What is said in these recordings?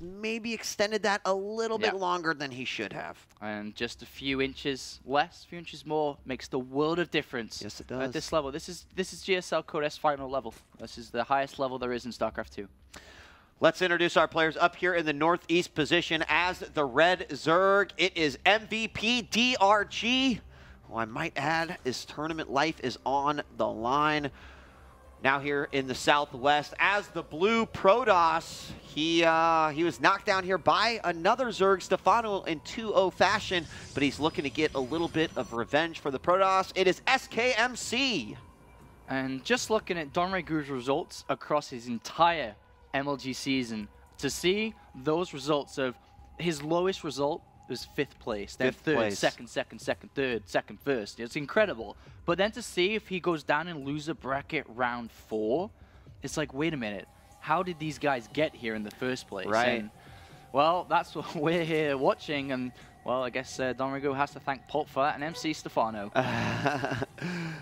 maybe extended that a little bit longer than he should have. And just a few inches less, a few inches more, makes the world of difference. Yes, it does. At this level. This is GSL Code S final level. This is the highest level there is in StarCraft 2. Let's introduce our players up here in the northeast position as the Red Zerg. It is MVP DRG, who I might add, his tournament life is on the line. Now here in the southwest as the Blue Protoss. He was knocked down here by another Zerg, Stefano, in 2-0 fashion, but he's looking to get a little bit of revenge for the Protoss. It is SKMC. And just looking at Dongraegu's results across his entire MLG season, to see those results of his lowest result was 5th place, then 3rd, second, third, second, first. It's incredible. But then to see if he goes down in loser bracket round 4, it's like, wait a minute, how did these guys get here in the first place? Right. And, well, that's what we're here watching, and well, I guess Dongraegu has to thank Pulp for that and MC Stefano.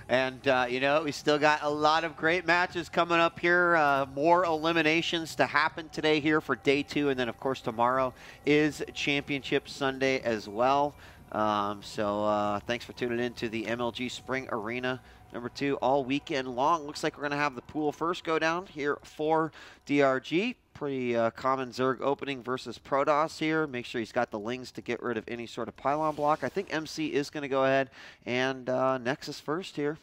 And, you know, we still got a lot of great matches coming up here. More eliminations to happen today here for day 2. And then, of course, tomorrow is Championship Sunday as well. So thanks for tuning in to the MLG Spring Arena #2 all weekend long. Looks like we're going to have the pool first go down here for DRG. Pretty common Zerg opening versus Protoss here. Make sure he's got the Lings to get rid of any sort of pylon block. I think MC is going to go ahead and Nexus first here.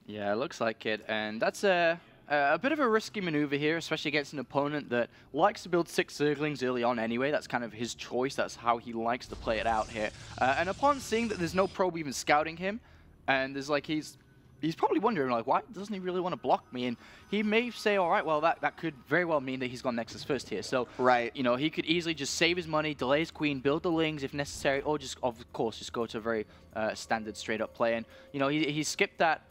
Yeah, it looks like it. And that's a bit of a risky maneuver here, especially against an opponent that likes to build 6 Zerglings early on anyway. That's kind of his choice. That's how he likes to play it out here. And upon seeing that there's no probe even scouting him, and there's like he's probably wondering, like, why doesn't he really want to block me? And he may say, all right, well, that could very well mean that he's gone Nexus first here. So, you know, he could easily just save his money, delay his queen, build the Lings if necessary, or just, of course, just go to a very standard straight-up play. And, you know, he skipped that,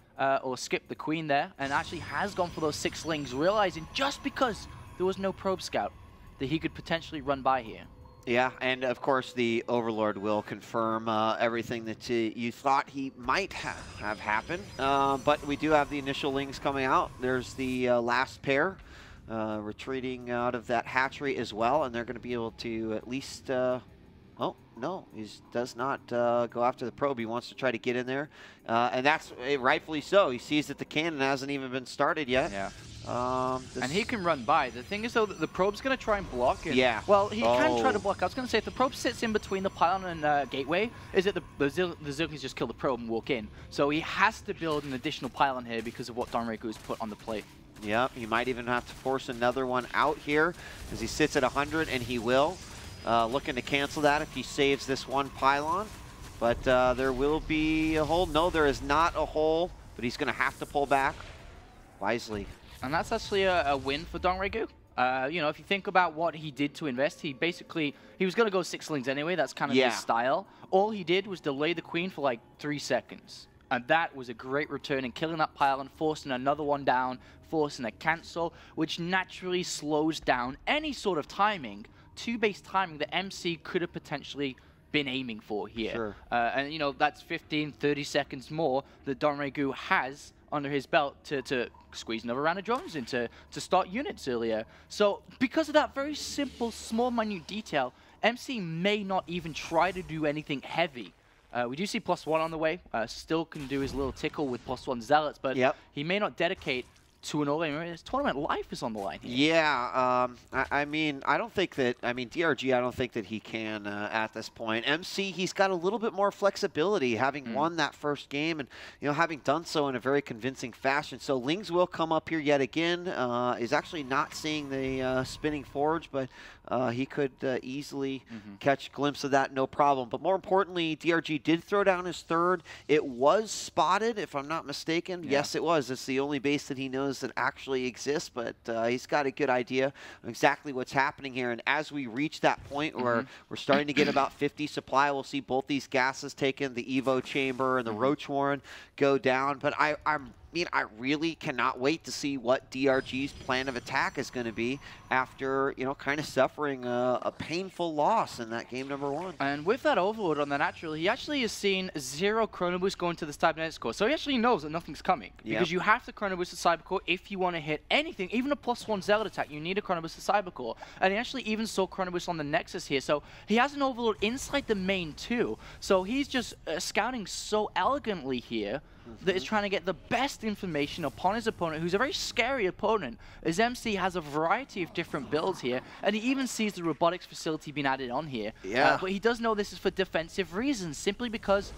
or skipped the queen there, and actually has gone for those 6 Lings, realizing just because there was no probe scout that he could potentially run by here. Yeah, and of course the Overlord will confirm everything that you thought he might have happened. But we do have the initial Lings coming out. There's the last pair retreating out of that hatchery as well, and they're going to be able to at least... oh, no, he does not go after the probe. He wants to try to get in there. And that's rightfully so. He sees that the cannon hasn't even been started yet. Yeah. And he can run by. The thing is, though, that the probe's going to try and block. And, well, he can try to block. I was going to say, if the probe sits in between the pylon and gateway, is it the Zerglings just kill the probe and walk in. So he has to build an additional pylon here because of what Dongraegu has put on the plate. Yep, he might even have to force another one out here as he sits at 100, and he will. Looking to cancel that if he saves this one pylon. But there will be a hole. No, there is not a hole, but he's going to have to pull back wisely. And that's actually a win for Dongraegu. You know, if you think about what he did to invest, he was going to go 6 Lings anyway. That's kind of his style. All he did was delay the queen for like 3 seconds. And that was a great return in killing that pylon, forcing another one down, forcing a cancel, which naturally slows down any sort of timing, 2-base timing that MC could have potentially been aiming for here. Sure. And, you know, that's 15, 30 seconds more that Dongraegu has under his belt to squeeze another round of drones in to start units earlier. So because of that very simple, small, minute detail, MC may not even try to do anything heavy. We do see +1 on the way. Still can do his little tickle with +1 Zealots, but he may not dedicate to an all-in. His tournament life is on the line here. Yeah, I mean, I don't think that, DRG, I don't think that he can at this point. MC, he's got a little bit more flexibility, having won that first game and, you know, having done so in a very convincing fashion. So Lings will come up here yet again. Is actually not seeing the spinning forge, but he could easily catch a glimpse of that, no problem. But more importantly, DRG did throw down his 3rd. It was spotted, if I'm not mistaken. Yes, it was. It's the only base that he knows that actually exists, but he's got a good idea of exactly what's happening here. And as we reach that point where we're starting to get about 50 supply, we'll see both these gases taken, the Evo chamber and the Roach Warren go down. But I'm mean, I really cannot wait to see what DRG's plan of attack is going to be after, you know, kind of suffering a painful loss in that game number 1. And with that overload on the natural, he actually has seen 0 chrono boost going to the cybernetics core, so he actually knows that nothing's coming. Because you have to chrono boost the cyber core if you want to hit anything, even a +1 zealot attack, you need a chrono boost the cyber core. And he actually even saw chrono boost on the nexus here, so he has an overload inside the main too. So he's just scouting so elegantly here that is trying to get the best information upon his opponent, who's a very scary opponent, as MC has a variety of different builds here, and he even sees the robotics facility being added on here. But he does know this is for defensive reasons, simply because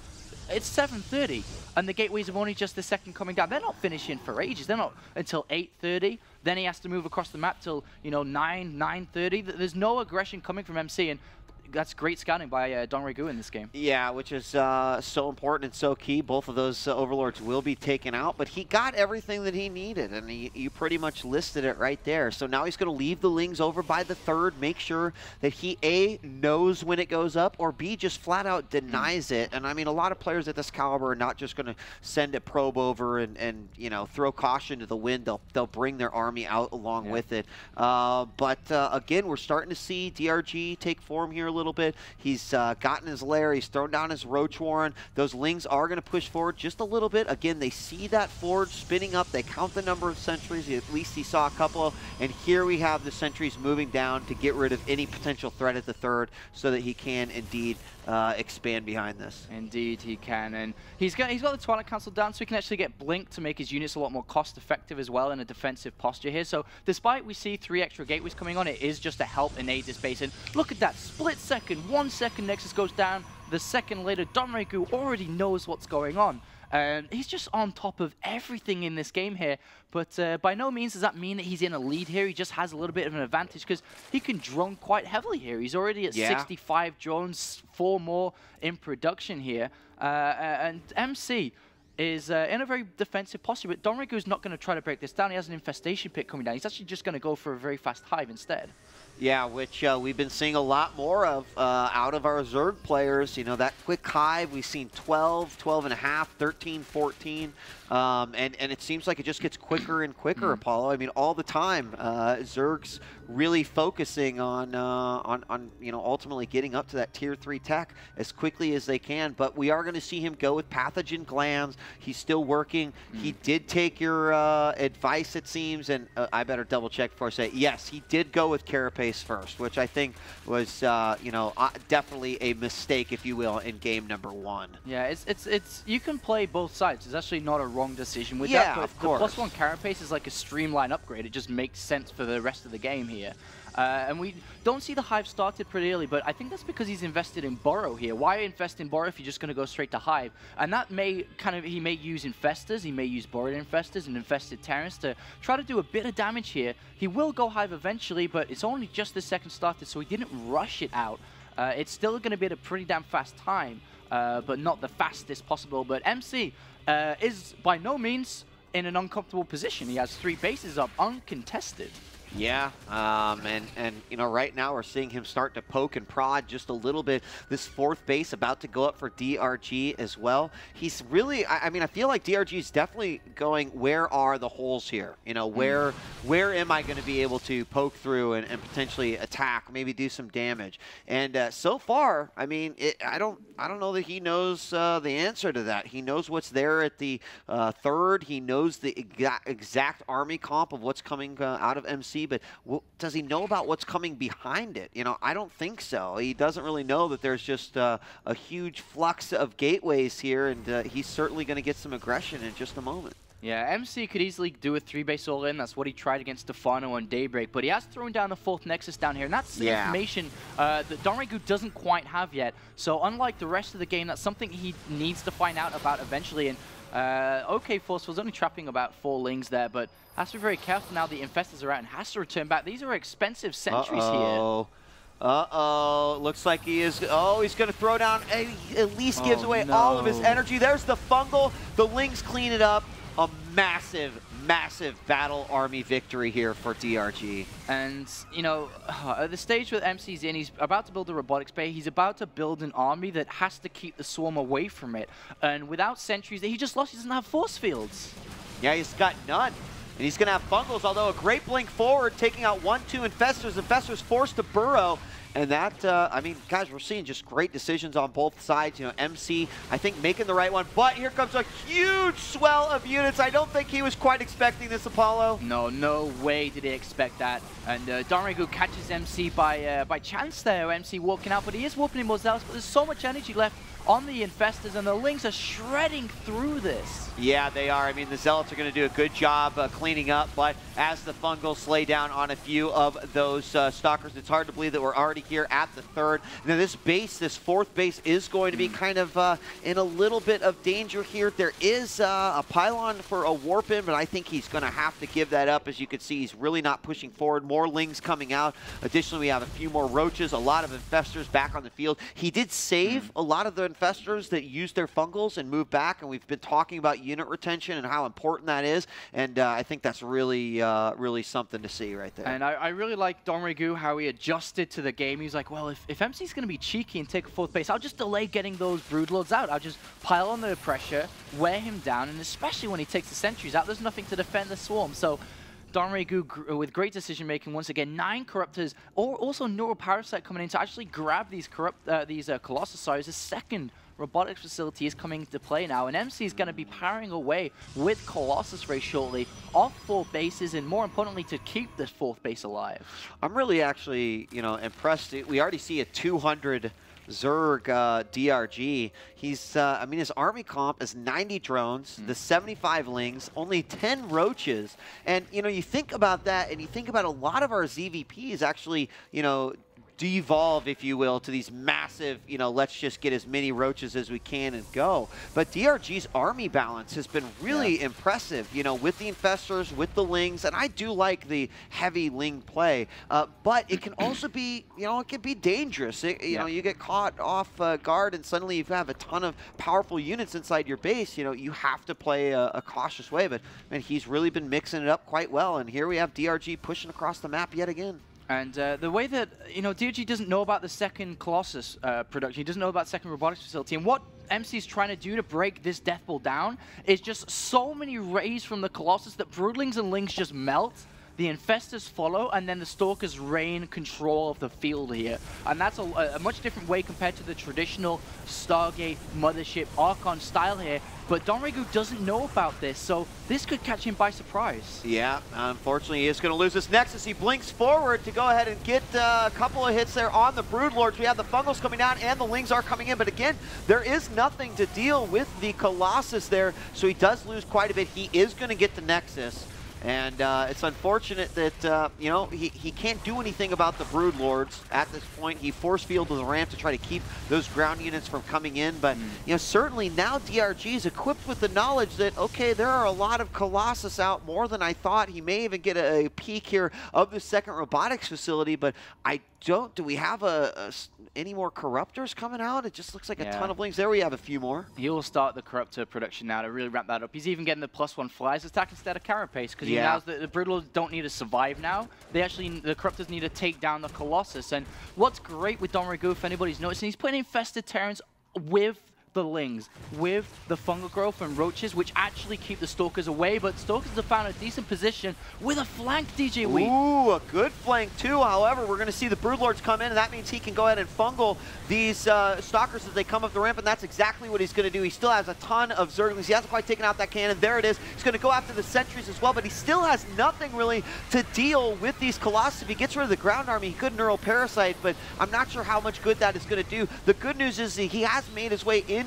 it's 7:30, and the gateways have only just the second coming down. They're not finishing for ages. They're not until 8:30. Then he has to move across the map till, you know, 9:30. There's no aggression coming from MC, and that's great scouting by Dongraegu in this game. Yeah, which is so important and so key. Both of those overlords will be taken out, but he got everything that he needed, and you pretty much listed it right there. So now he's going to leave the Lings over by the 3rd, make sure that he, A, knows when it goes up, or B, just flat out denies it. And I mean, a lot of players at this caliber are not just going to send a probe over and you know, throw caution to the wind. They'll bring their army out along with it. But again, we're starting to see DRG take form here a little bit. He's gotten his lair. He's thrown down his Roach Warren. Those Lings are going to push forward just a little bit. Again, they see that forge spinning up. They count the number of sentries. At least he saw a couple. And here we have the sentries moving down to get rid of any potential threat at the 3rd so that he can indeed expand behind this. Indeed, he can. And he's got the Twilight Council down, so he can actually get Blink to make his units a lot more cost-effective as well in a defensive posture here. So despite we see 3 extra gateways coming on, it is just to help innate this base. And look at that split second. 1 second Nexus goes down. The second later, Dongraegu already knows what's going on. And he's just on top of everything in this game here. But by no means does that mean that he's in a lead here. He just has a little bit of an advantage because he can drone quite heavily here. He's already at 65 drones, 4 more in production here. And MC is in a very defensive posture, but Dongraegu's not going to try to break this down. He has an infestation pit coming down. He's actually just going to go for a very fast hive instead. Yeah, which we've been seeing a lot more of out of our Zerg players. You know, that quick hive, we've seen 12, 12 and a half, 13, 14. And it seems like it just gets quicker and quicker, Apollo. I mean, all the time, Zerg's really focusing on you know, ultimately getting up to that tier 3 tech as quickly as they can. But we are going to see him go with pathogen glands. He's still working. He did take your advice, it seems, and I better double check before I say it. Yes, he did go with Carapace first, which I think was you know, definitely a mistake, if you will, in game number 1. Yeah, it's you can play both sides. It's actually not a wrong decision with that. But of course. The +1 Carapace is like a streamline upgrade. It just makes sense for the rest of the game here. And we don't see the Hive started pretty early, but I think that's because he's invested in Burrow here. Why invest in Burrow if you're just going to go straight to Hive? And that may he may use Infestors, he may use Borrowed Infestors and Infested Terrans to try to do a bit of damage here. He will go Hive eventually, but it's only just the second started, so he didn't rush it out. It's still going to be at a pretty damn fast time, but not the fastest possible. But MC is by no means in an uncomfortable position. He has 3 bases up, uncontested. Yeah, and you know, right now we're seeing him start to poke and prod just a little bit. This 4th base about to go up for DRG as well. He's really, I mean, I feel like DRG is definitely going, where are the holes here? You know, where am I going to be able to poke through and potentially attack, maybe do some damage? And so far, I mean, I don't know that he knows the answer to that. He knows what's there at the 3rd. He knows the exact army comp of what's coming out of MC. But does he know about what's coming behind it? You know, I don't think so. He doesn't really know that there's just a huge flux of gateways here, and he's certainly going to get some aggression in just a moment. Yeah, MC could easily do a 3-base all-in. That's what he tried against Stefano on Daybreak, but he has thrown down the 4th Nexus down here, and that's the information that Dongraegu doesn't quite have yet. So unlike the rest of the game, that's something he needs to find out about eventually. And OK Forceful's only trapping about 4 Lings there, but has to be very careful now the Infestors are out and has to return back. These are expensive sentries here. Looks like he is. Oh, he's going to throw down. At least gives away all of his energy. There's the fungal. The Lings clean it up. A massive, massive battle army victory here for DRG. And, you know, at the stage where MC's in, he's about to build a robotics bay. He's about to build an army that has to keep the swarm away from it. And without sentries, he just lost. He doesn't have force fields. Yeah, he's got none. And he's going to have Fungals, although a great blink forward, taking out 1-2 Infestors. Infestors forced to burrow. And that, I mean, guys, we're seeing just great decisions on both sides. You know, MC, I think, making the right one. But here comes a huge swell of units. I don't think he was quite expecting this, Apollo. No way did he expect that. And Dongraegu catches MC by chance there. MC walking out, but he is warping in more zealous. But there's so much energy left on the Infestors, and the Lings are shredding through this. Yeah, they are. I mean, the Zealots are going to do a good job cleaning up, but as the Fungals lay down on a few of those Stalkers, it's hard to believe that we're already here at the third. Now, this base, this fourth base, is going to be kind of in a little bit of danger here. There is a pylon for a warp in, but I think he's going to have to give that up. As you can see, he's really not pushing forward. More Lings coming out. Additionally, we have a few more Roaches, a lot of Infestors back on the field. He did save a lot of the Infestors that used their Fungals and moved back, and we've been talking about unit retention and how important that is, and I think that's really, really something to see right there. And I really like Dongraegu, how he adjusted to the game. He's like, well, if MC's going to be cheeky and take a fourth base, I'll just delay getting those Broodlords out. I'll just pile on the pressure, wear him down, and especially when he takes the sentries out, there's nothing to defend the Swarm. So Dongraegu with great decision making once again. 9 Corruptors, or also Neuroparasite coming in to actually grab these Colossus. Sorry, the second robotics facility is coming into play now, and MC is going to be powering away with Colossus very shortly off 4 bases, and more importantly, to keep this 4th base alive. I'm really actually, you know, impressed. We already see a 200 Zerg DRG. He's, I mean, his army comp is 90 drones, the 75 Lings, only 10 Roaches. And, you know, you think about that, and you think about a lot of our ZVPs actually, you know, devolve, if you will, to these massive, you know, let's just get as many Roaches as we can and go. But DRG's army balance has been really impressive, you know, with the Infestors, with the Lings, and I do like the heavy Ling play, but it can also be, you know, it can be dangerous. You know, you get caught off guard and suddenly you have a ton of powerful units inside your base. You know, you have to play a cautious way, but man, he's really been mixing it up quite well, and here we have DRG pushing across the map yet again. And the way that, you know, DRG doesn't know about the second Colossus production, he doesn't know about second robotics facility, and what MC's trying to do to break this Death Ball down is just so many rays from the Colossus that Broodlings and Lings just melt. The Infestors follow, and then the Stalkers reign control of the field here. And that's a much different way compared to the traditional Stargate Mothership Archon style here. But Dongraegu doesn't know about this, so this could catch him by surprise. Yeah, unfortunately, he is going to lose this Nexus. He blinks forward to go ahead and get a couple of hits there on the Broodlords. We have the Fungals coming down, and the Lings are coming in. But again, there is nothing to deal with the Colossus there, so he does lose quite a bit. He is going to get the Nexus. And it's unfortunate that, you know, he can't do anything about the Broodlords at this point. He force fielded the ramp to try to keep those ground units from coming in. But, you know, certainly now DRG is equipped with the knowledge that, okay, there are a lot of Colossus out, more than I thought. He may even get a peek here of the second robotics facility, but do we have any more Corruptors coming out? It just looks like a ton of Lings. There we have a few more. He will start the Corruptor production now to really ramp that up. He's even getting the +1 flies attack instead of Carapace, because he knows that the Broodlords don't need to survive now. The Corruptors need to take down the Colossus. And what's great with Dongraegu, if anybody's noticing, he's putting Infested Terrans with the Lings, with the fungal growth and Roaches, which actually keep the Stalkers away, but Stalkers have found a decent position with a flank, DJ Wheat. Ooh, a good flank too. However, we're going to see the Broodlords come in, and that means he can go ahead and fungal these Stalkers as they come up the ramp, and that's exactly what he's going to do. He still has a ton of Zerglings. He hasn't quite taken out that cannon. There it is. He's going to go after the sentries as well, but he still has nothing really to deal with these Colossus. If he gets rid of the ground army, he could Neuroparasite, but I'm not sure how much good that is going to do. The good news is that he has made his way into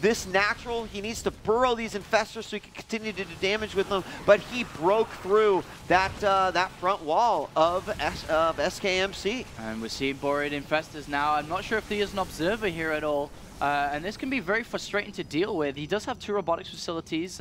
this natural. He needs to burrow these Infestors so he can continue to do damage with them, but he broke through that that front wall of SKMC. And we're seeing Boread Infestors now. I'm not sure if he is an observer here at all, and this can be very frustrating to deal with. He does have 2 robotics facilities.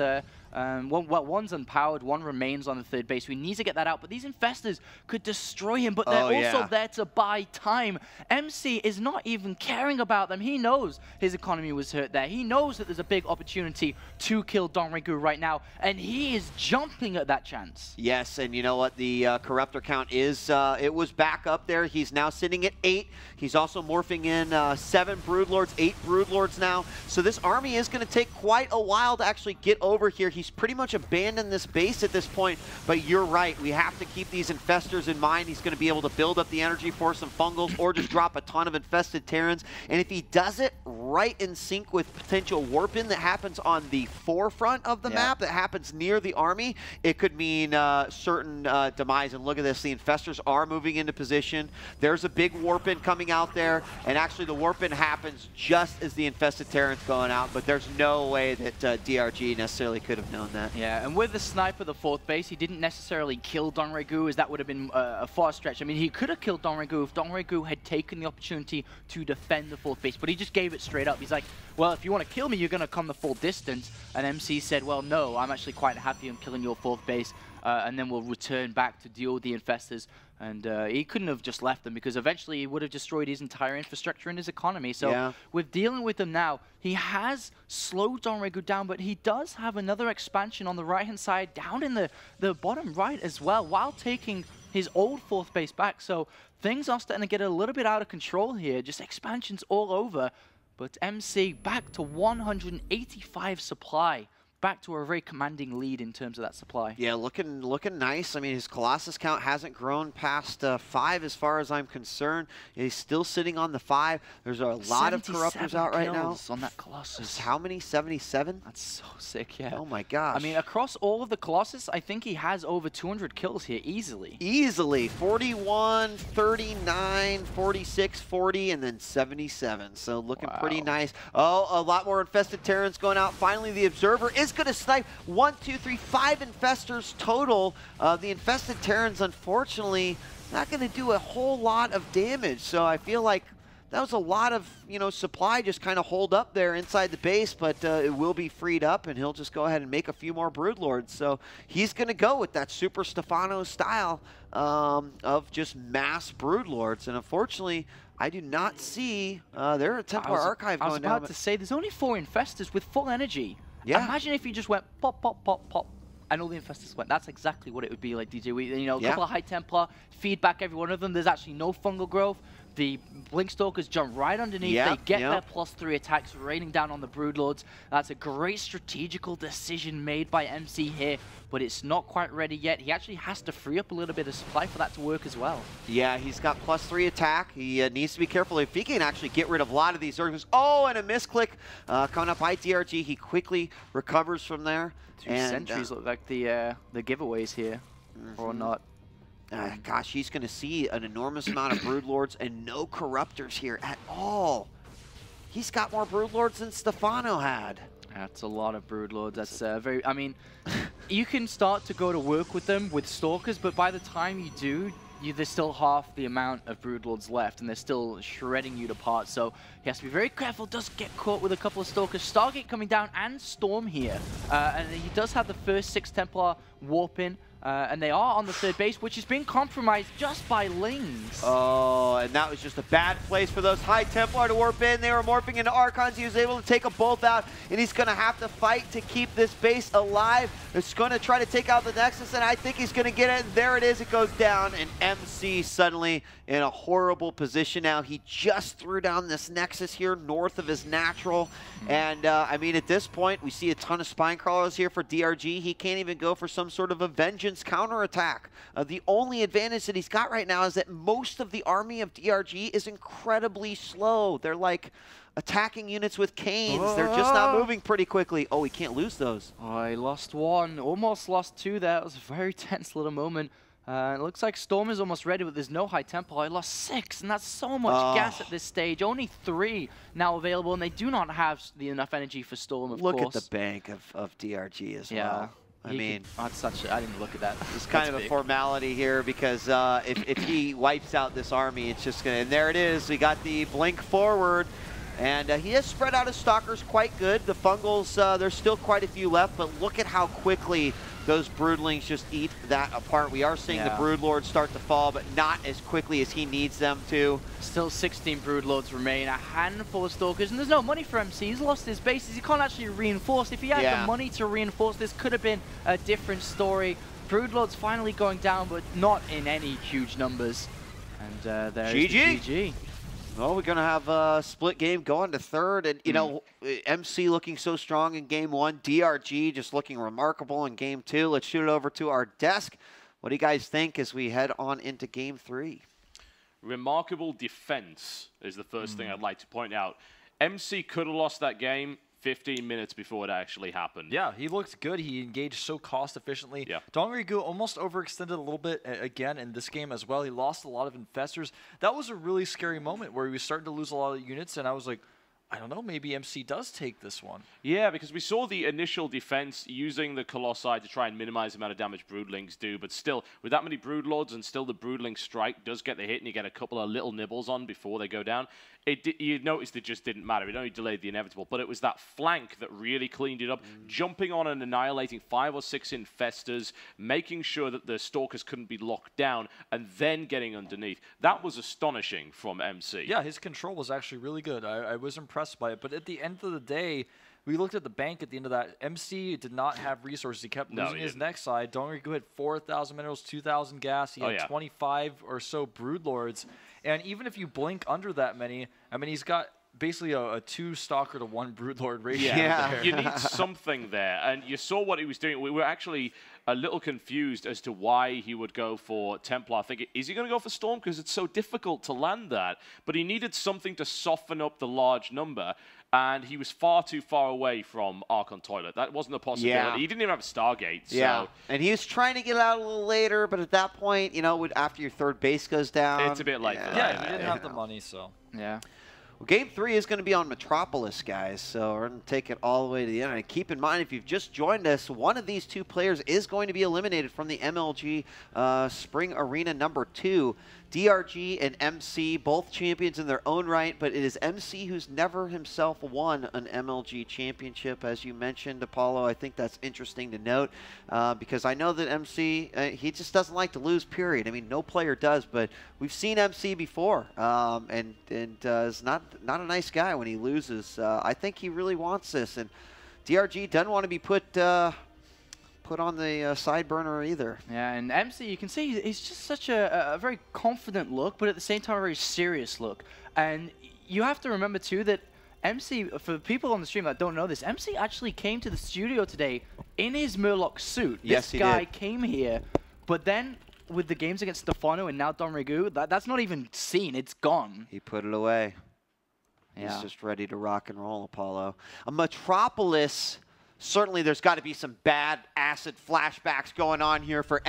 One's unpowered, one remains on the third base. We need to get that out, but these Infestors could destroy him, but they're also there to buy time. MC is not even caring about them. He knows his economy was hurt there. He knows that there's a big opportunity to kill Dongraegu right now, and he is jumping at that chance. Yes, and you know what? The Corruptor count is, it was back up there. He's now sitting at 8. He's also morphing in 7 Broodlords, 8 Broodlords now, so this army is going to take quite a while to actually get over here. He's pretty much abandoned this base at this point, but you're right. We have to keep these infestors in mind. He's going to be able to build up the energy for some fungals or just drop a ton of infested Terrans, and if he does it right in sync with potential warp-in that happens on the forefront of the map, that happens near the army, it could mean certain demise. And look at this, the infestors are moving into position. There's a big warp-in coming out there, and actually the warp-in happens just as the infested Terran's going out, but there's no way that DRG necessarily could have known that. Yeah, and with the sniper, the 4th base, he didn't necessarily kill Dongraegu, as that would have been a far stretch. I mean, he could have killed Dongraegu if Dongraegu had taken the opportunity to defend the 4th base, but he just gave it straight up. He's like, well, if you want to kill me, you're going to come the full distance. And MC said, well, no, I'm actually quite happy I'm killing your 4th base, and then we'll return back to deal with the infestors. And he couldn't have just left them, because eventually he would have destroyed his entire infrastructure and his economy. So with dealing with them now, he has slowed Dongraegu down, but he does have another expansion on the right-hand side, down in the bottom right as well, while taking his old 4th base back. So things are starting to get a little bit out of control here, just expansions all over. But MC back to 185 supply. Back to a very commanding lead in terms of that supply. Yeah, looking nice. I mean, his Colossus count hasn't grown past 5 as far as I'm concerned. He's still sitting on the 5. There's a lot of Corruptors out right now. On that Colossus. How many? 77? That's so sick, yeah. Oh my gosh. I mean, across all of the Colossus, I think he has over 200 kills here easily. Easily. 41, 39, 46, 40, and then 77. So looking pretty nice. Oh, a lot more infested Terrans going out. Finally, the Observer is going to snipe 1, 2, 3, 5 infestors total. The infested Terrans, unfortunately, not going to do a whole lot of damage. So I feel like that was a lot of, you know, supply just kind of holed up there inside the base, but it will be freed up, and he'll just go ahead and make a few more Broodlords. So he's going to go with that Super Stefano style of just mass Broodlords, and unfortunately, I do not see their Templar Archive going down. I was about to say, there's only 4 infestors with full energy. Yeah. Imagine if you just went pop, pop, pop, pop, and all the infestors went. That's exactly what it would be like, DJ. You know, a couple of High Templar, feedback every one of them. There's actually no fungal growth. The Blinkstalkers jump right underneath. They get their +3 attacks raining down on the Broodlords. That's a great strategical decision made by MC here, but it's not quite ready yet. He actually has to free up a little bit of supply for that to work as well. Yeah, he's got +3 attack. He needs to be careful if he can actually get rid of a lot of these Zerglings. Oh, and a misclick coming up by DRG. He quickly recovers from there. 2 sentries look like the giveaways here, or not. Gosh, he's going to see an enormous amount of Broodlords and no Corruptors here at all. He's got more Broodlords than Stefano had. That's a lot of Broodlords. That's very... I mean, you can start to go to work with them with Stalkers, but by the time you do, there's still half the amount of Broodlords left, and they're still shredding you to parts. So he has to be very careful. Does get caught with a couple of Stalkers. Stargate coming down and Storm here. And he does have the first 6 Templar warp in. And they are on the 3rd base, which is being compromised just by Lings. Oh, and that was just a bad place for those High Templar to warp in. They were morphing into Archons. He was able to take them both out, and he's going to have to fight to keep this base alive. He's going to try to take out the Nexus, and I think he's going to get it. And there it is. It goes down, and MC suddenly in a horrible position now. He just threw down this Nexus here north of his natural. And, I mean, at this point, we see a ton of Spine Crawlers here for DRG. He can't even go for some sort of a Vengeance counterattack. The only advantage that he's got right now is that most of the army of DRG is incredibly slow. They're like attacking units with canes. They're just not moving pretty quickly. Oh, he can't lose those. Oh, he lost 1, almost lost 2 there. It was a very tense little moment. It looks like Storm is almost ready, but there's no High Templar. I lost 6, and that's so much gas at this stage. Only 3 now available, and they do not have enough energy for Storm, of course. Look at the bank of DRG as well. I mean, that's such. I didn't look at that. It's kind of a formality here, because if he wipes out this army, it's just gonna. And there it is. We got the blink forward, and he has spread out his Stalkers quite good. The Fungals, there's still quite a few left, but look at how quickly those Broodlings just eat that apart. We are seeing the Broodlords start to fall, but not as quickly as he needs them to. Still 16 Broodlords remain, a handful of Stalkers, and there's no money for MC. He's lost his bases. He can't actually reinforce. If he had the money to reinforce, this could have been a different story. Broodlords finally going down, but not in any huge numbers. And there's GG. Well, we're going to have a split game going to third. And, you know, MC looking so strong in game 1. DRG just looking remarkable in game 2. Let's shoot it over to our desk. What do you guys think as we head on into game 3? Remarkable defense is the first thing I'd like to point out. MC could have lost that game 15 minutes before it actually happened. Yeah, he looked good. He engaged so cost efficiently. Yeah. Dongraegu almost overextended a little bit again in this game as well. He lost a lot of infestors. That was a really scary moment where he was starting to lose a lot of units, and I was like, I don't know, maybe MC does take this one. Yeah, because we saw the initial defense using the Colossi to try and minimize the amount of damage Broodlings do, but still, with that many Broodlords and still the Broodling strike does get the hit and you get a couple of little nibbles on before they go down, you noticed it just didn't matter. It only delayed the inevitable, but it was that flank that really cleaned it up, jumping on and annihilating 5 or 6 infestors, making sure that the Stalkers couldn't be locked down, and then getting underneath. That was astonishing from MC. Yeah, his control was actually really good. I was impressed by it, but at the end of the day, we looked at the bank at the end of that. MC did not have resources. He kept losing his next side. Dongraegu had 4,000 minerals, 2,000 gas. He had 25 or so Broodlords. And even if you blink under that many, I mean, he's got basically a 2 Stalker to 1 Broodlord ratio. Yeah, you need something there. And you saw what he was doing. We were actually a little confused as to why he would go for Templar. Thinking, is he going to go for Storm? Because it's so difficult to land that. But he needed something to soften up the large number. And he was far too far away from Archon Toilet. That wasn't a possibility. Yeah. He didn't even have a Stargate. Yeah, So and he was trying to get out a little later, but at that point, you know, after your third base goes down, it's a bit late for that. Yeah, he didn't have the money, so. Yeah. Well, game 3 is going to be on Metropolis, guys, so we're going to take it all the way to the end. And keep in mind, if you've just joined us, one of these 2 players is going to be eliminated from the MLG Spring Arena number 2. DRG and MC, both champions in their own right, but it is MC who's never himself won an MLG championship, as you mentioned, Apollo. I think that's interesting to note because I know that MC, he just doesn't like to lose, period. I mean, no player does, but we've seen MC before, and is not a nice guy when he loses. I think he really wants this, and DRG doesn't want to be put on the side burner either. Yeah, and MC, you can see he's just such a very confident look, but at the same time a very serious look. And you have to remember too that MC, for people on the stream that don't know this, MC actually came to the studio today in his Murloc suit. Yes, this guy came here, but then with the games against Stefano and now Dongraegu, that's not even seen. It's gone. He put it away. Yeah. He's just ready to rock and roll, Apollo. A Metropolis, certainly there's got to be some bad acid flashbacks going on here for